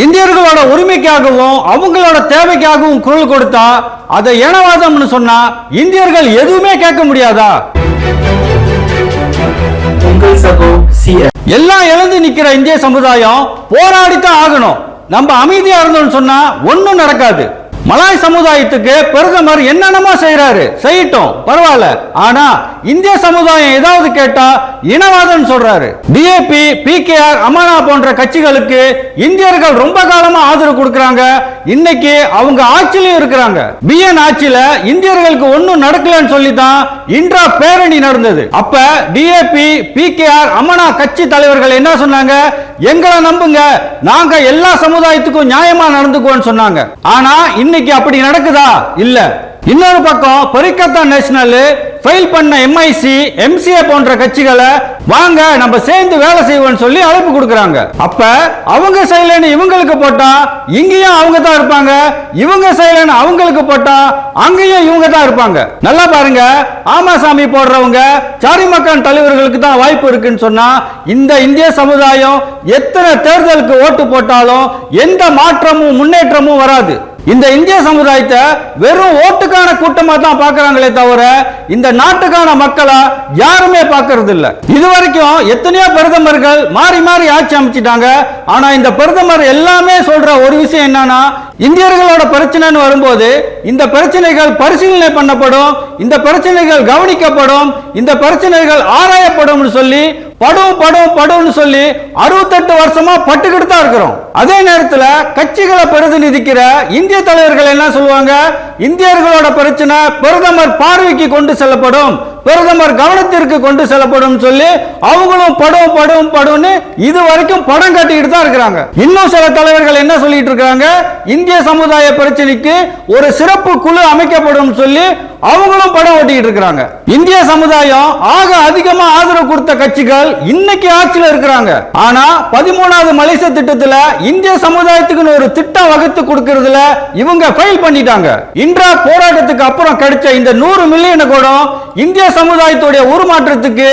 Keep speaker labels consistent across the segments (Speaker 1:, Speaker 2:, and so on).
Speaker 1: இந்தியர்களோட உரிமைக்காகவும் அவங்களோட தேவைக்காகவும் குரல் கொடுத்தா அதை இனவாதம்னு சொன்னா இந்தியர்கள் எதுவுமே கேட்க முடியாதா? எல்லாம் இழந்து நிக்கிற இந்திய சமுதாயம் போராடித்தான் ஆகணும். நம்ம அமைதியா இருந்தோம்னு சொன்னா ஒண்ணும் நடக்காது. மலாய் சமுதாயத்துக்கு பிரதமர் என்னென்னமோ செய்யறாரு, செய்யட்டும், பரவாயில்ல. ஆனா இந்திய சமுதாயம் ஏதாவது கேட்டா இனவாதம் சொல்றாரு. டிஏபி, பிகேஆர், அமானா போன்ற கட்சிகளுக்கு இந்தியர்கள் ரொம்ப காலமா ஆதரவு கொடுக்கறாங்க. இன்னைக்கு அவங்க ஆட்சியிலும் இருக்கிறாங்க. பிஎன் ஆட்சியில இந்தியர்களுக்கு ஒண்ணும் நடக்கலன்னு சொல்லி தான் இன்றா பேரணி நடந்தது. அப்ப டிஏபி, பிகேஆர், அமானா கட்சி தலைவர்கள் என்ன சொன்னாங்க? எங்களை நம்புங்க, நாங்க எல்லா சமுதாயத்துக்கும் நியாயமா நடந்துக்குவோம் சொன்னாங்க. ஆனா இன்னைக்கு அப்படி நடக்குதா? இல்ல. இன்னொரு பக்கம் பரிகத்தா நேஷனல் ஃபைல் பண்ண எம்ஐசி, எம்சிஏ போன்ற கட்சிகளை வாங்க நம்ம சேர்ந்து வேலை செய்வோம்னு சொல்லி அழைப்பு கொடுக்கறாங்க. அப்ப அவங்க செய்யலன்னு இவங்களுக்கு போட்டா இங்கேயும் அவங்க தான் இருப்பாங்க, இவங்க செய்யலன்னு அவங்களுக்கு போட்டா அங்கேயும் இவங்க தான் இருப்பாங்க. நல்லா பாருங்க, ஆமாசாமி போடுறவங்க சாரிமக்கான் தலைவர்களுக்கு தான் வாய்ப்பு இருக்குன்னு சொன்னா இந்த இந்திய சமுதாயம் எத்தனை தேர்தலுக்கு ஓட்டு போட்டாலும் எந்த மாற்றமும் முன்னேற்றமும் வராது. இந்த இந்திய சமுதாயத்தை வெறும் ஓட்டுக்கான கூட்டமா தான் பார்க்கறாங்களே தவிர இந்த நாட்டுக்கான மக்களா யாருமே பார்க்கறது இல்ல. இதுவரைக்கும் எத்தனையோ பிரதமர்கள் மாறி மாறி ஆட்சி அமைச்சிட்டாங்க. ஆனா இந்த பிரதமர் எல்லாமே சொல்ற ஒரு விஷயம் என்னன்னா, இந்தியர்களோட பிரச்சனைன்னு வரும்போது இந்த பிரச்சனைகள் பரிசீலனை பண்ணப்படும், இந்த பிரச்சனைகள் கவனிக்கப்படும், இந்த பிரச்சனைகள் ஆராயப்படும் சொல்லி படும் சொல்லி 68 வருஷமா பட்டுக்கிட்டு தான் இருக்கிறோம். அதே நேரத்தில் கட்சிகளை பிரதிநிதிக்கிற இந்திய தலைவர்கள் என்ன சொல்லுவாங்க? இந்தியர்களோட பிரச்சனை பிரதமர் பார்வைக்கு கொண்டு செல்லப்படும், பிரதமர் கவனத்திற்கு கொண்டு செல்லப்படும் சொல்லி அவங்களும் படும் இது வரைக்கும் படம் காட்டிக்கிட்டு தான் இருக்கிறாங்க. இன்னும் சில தலைவர்கள் என்ன சொல்லிட்டு இருக்காங்க? இந்திய சமுதாய பிரச்சனைக்கு ஒரு சிறப்பு குழு அமைக்கப்படும் சொல்லி அவங்களும் படம் ஓட்டிக்கிட்டு இருக்காங்க. இந்திய சமுதாயம் ஆக அதிகமா ஆதரவு கொடுத்த கட்சிகள் இன்னைக்கு ஆட்சியில் இருக்கிறாங்க. ஆனா 13வது மலேசிய திட்டத்துல இந்திய சமுதாயத்துக்கு ஒரு திட்டம் வகுத்து கொடுக்கிறதுல இவங்க ஃபெயில் பண்ணிட்டாங்க. இன்றா போராட்டத்துக்கு அப்புறம் கிடைச்ச இந்த 100 மில்லியன் கூட இந்திய சமுதாயத்துடைய உருமாற்றத்துக்கு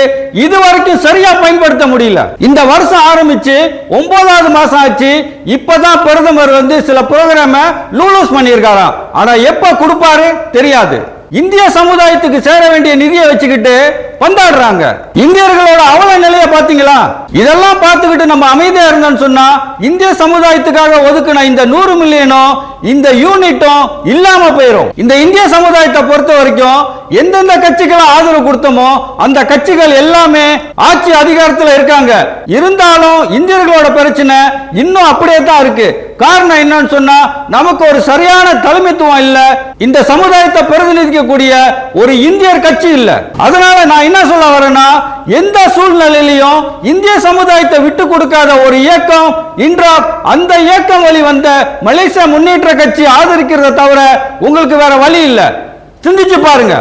Speaker 1: இதுவரைக்கும் சரியா பயன்படுத்த முடியல. இந்த வருஷம் ஆரம்பிச்சு 9வது மாசம் ஆச்சு. இப்பதான் பிரதமர் சில புரோகிராம லூலூஸ் பண்ணியிருக்காராம். ஆனா எப்ப கொடுப்பாரு தெரியாது. இந்திய சமுதாயத்துக்கு சேர வேண்டிய நிதியை வச்சுக்கிட்டு பந்தாடுறாங்க. இந்தியர்களோட அவல நிலையை பாத்தீங்களா? இதெல்லாம் பார்த்துக்கிட்டு நம்ம அமைதியா இருந்தோம்னு சொன்னா இந்திய சமுதாயத்துக்காக ஒதுக்கின இந்த 100 மில்லியனும் இந்த யூனிட்டும் இல்லாம போயிடும். இந்த இந்திய சமுதாயத்தை பொறுத்த வரைக்கும் எந்தெந்த கட்சிகளை ஆதரவு கொடுத்தோமோ அந்த கட்சிகள் எல்லாமே ஆட்சி அதிகாரத்தில் இருக்காங்க. இருந்தாலும் இந்தியர்களோட பிரச்சனை இன்னும் அப்படியே தான் இருக்கு. காரணம் என்னன்னு சொன்னா நமக்கு ஒரு சரியான தலைமைத்துவம் இல்ல, இந்த சமுதாயத்தை பிரதிநிதிக்கக்கூடிய ஒரு இந்தியர் கட்சி இல்ல. அதனால நான் என்ன சொல்ல வரேன்னா, எந்த சூழ்நிலையிலும் இந்திய சமுதாயத்தை விட்டு கொடுக்காத ஒரு இயக்கம் இன்றாப், அந்த இயக்கம் வழி வந்த மலேசியா முன்னேற்ற கட்சி ஆதரிக்கிறத தவிர உங்களுக்கு வேற வழி இல்ல. சிந்திச்சு பாருங்க.